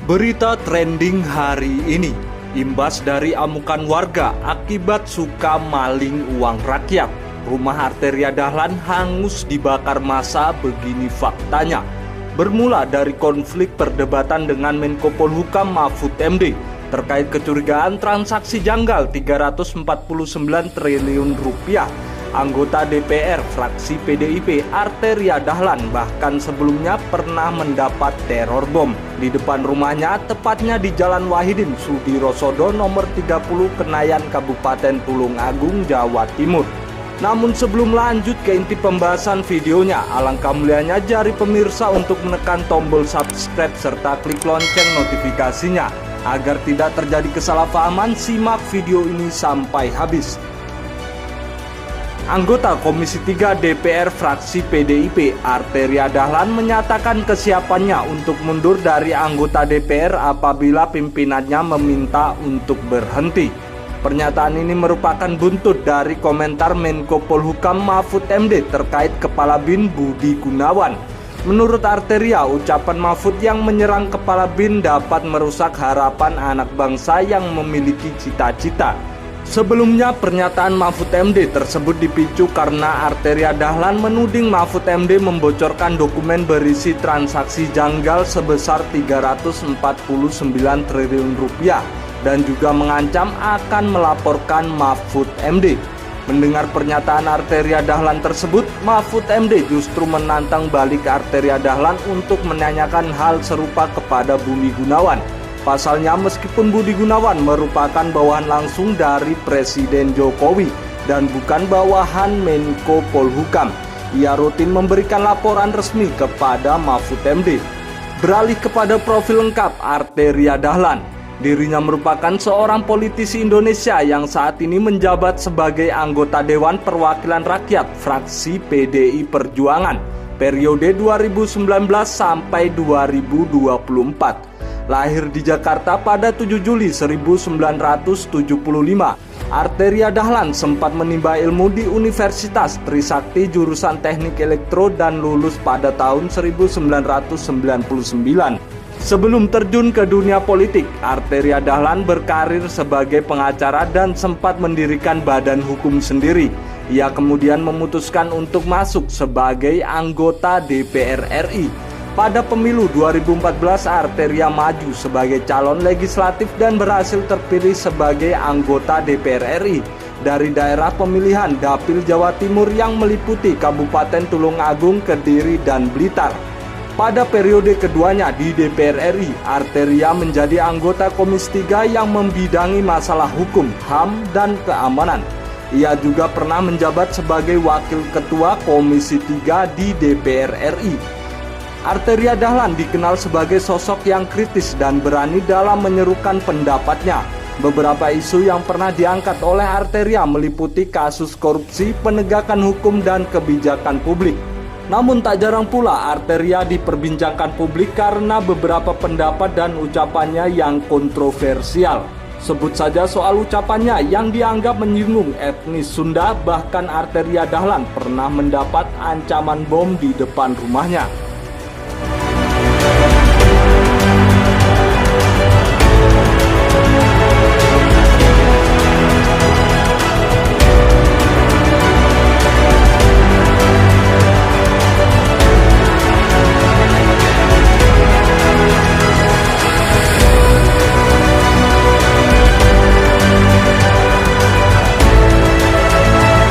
Berita trending hari ini, imbas dari amukan warga akibat suka maling uang rakyat. Rumah Arteria Dahlan hangus dibakar massa, begini faktanya. Bermula dari konflik perdebatan dengan Menko Polhukam Mahfud MD terkait kecurigaan transaksi janggal 349 triliun rupiah. Anggota DPR fraksi PDIP Arteria Dahlan bahkan sebelumnya pernah mendapat teror bom di depan rumahnya, tepatnya di Jalan Wahidin Sudirosodo nomor 30 Kenayan Kabupaten Tulungagung, Jawa Timur. Namun sebelum lanjut ke inti pembahasan videonya, alangkah mulianya jari pemirsa untuk menekan tombol subscribe serta klik lonceng notifikasinya agar tidak terjadi kesalahpahaman. Simak video ini sampai habis. Anggota Komisi 3 DPR fraksi PDIP Arteria Dahlan menyatakan kesiapannya untuk mundur dari anggota DPR apabila pimpinannya meminta untuk berhenti. Pernyataan ini merupakan buntut dari komentar Menko Polhukam Mahfud MD terkait Kepala BIN Budi Gunawan. Menurut Arteria, ucapan Mahfud yang menyerang Kepala BIN dapat merusak harapan anak bangsa yang memiliki cita-cita. Sebelumnya, pernyataan Mahfud MD tersebut dipicu karena Arteria Dahlan menuding Mahfud MD membocorkan dokumen berisi transaksi janggal sebesar 349 triliun rupiah dan juga mengancam akan melaporkan Mahfud MD. Mendengar pernyataan Arteria Dahlan tersebut, Mahfud MD justru menantang balik Arteria Dahlan untuk menanyakan hal serupa kepada Budi Gunawan. Pasalnya, meskipun Budi Gunawan merupakan bawahan langsung dari Presiden Jokowi dan bukan bawahan Menko Polhukam, ia rutin memberikan laporan resmi kepada Mahfud MD. Beralih kepada profil lengkap Arteria Dahlan, dirinya merupakan seorang politisi Indonesia yang saat ini menjabat sebagai anggota Dewan Perwakilan Rakyat fraksi PDI Perjuangan periode 2019 sampai 2024. Lahir di Jakarta pada 7 Juli 1975, Arteria Dahlan sempat menimba ilmu di Universitas Trisakti jurusan Teknik Elektro dan lulus pada tahun 1999. Sebelum terjun ke dunia politik, Arteria Dahlan berkarir sebagai pengacara dan sempat mendirikan badan hukum sendiri. Ia kemudian memutuskan untuk masuk sebagai anggota DPR RI. Pada pemilu 2014, Arteria maju sebagai calon legislatif dan berhasil terpilih sebagai anggota DPR RI dari daerah pemilihan Dapil Jawa Timur yang meliputi Kabupaten Tulungagung, Kediri, dan Blitar. Pada periode keduanya di DPR RI, Arteria menjadi anggota Komisi 3 yang membidangi masalah hukum, HAM, dan keamanan. Ia juga pernah menjabat sebagai Wakil Ketua Komisi 3 di DPR RI. Arteria Dahlan dikenal sebagai sosok yang kritis dan berani dalam menyerukan pendapatnya. Beberapa isu yang pernah diangkat oleh Arteria meliputi kasus korupsi, penegakan hukum, dan kebijakan publik. Namun tak jarang pula Arteria diperbincangkan publik karena beberapa pendapat dan ucapannya yang kontroversial. Sebut saja soal ucapannya yang dianggap menyinggung etnis Sunda, bahkan Arteria Dahlan pernah mendapat ancaman bom di depan rumahnya.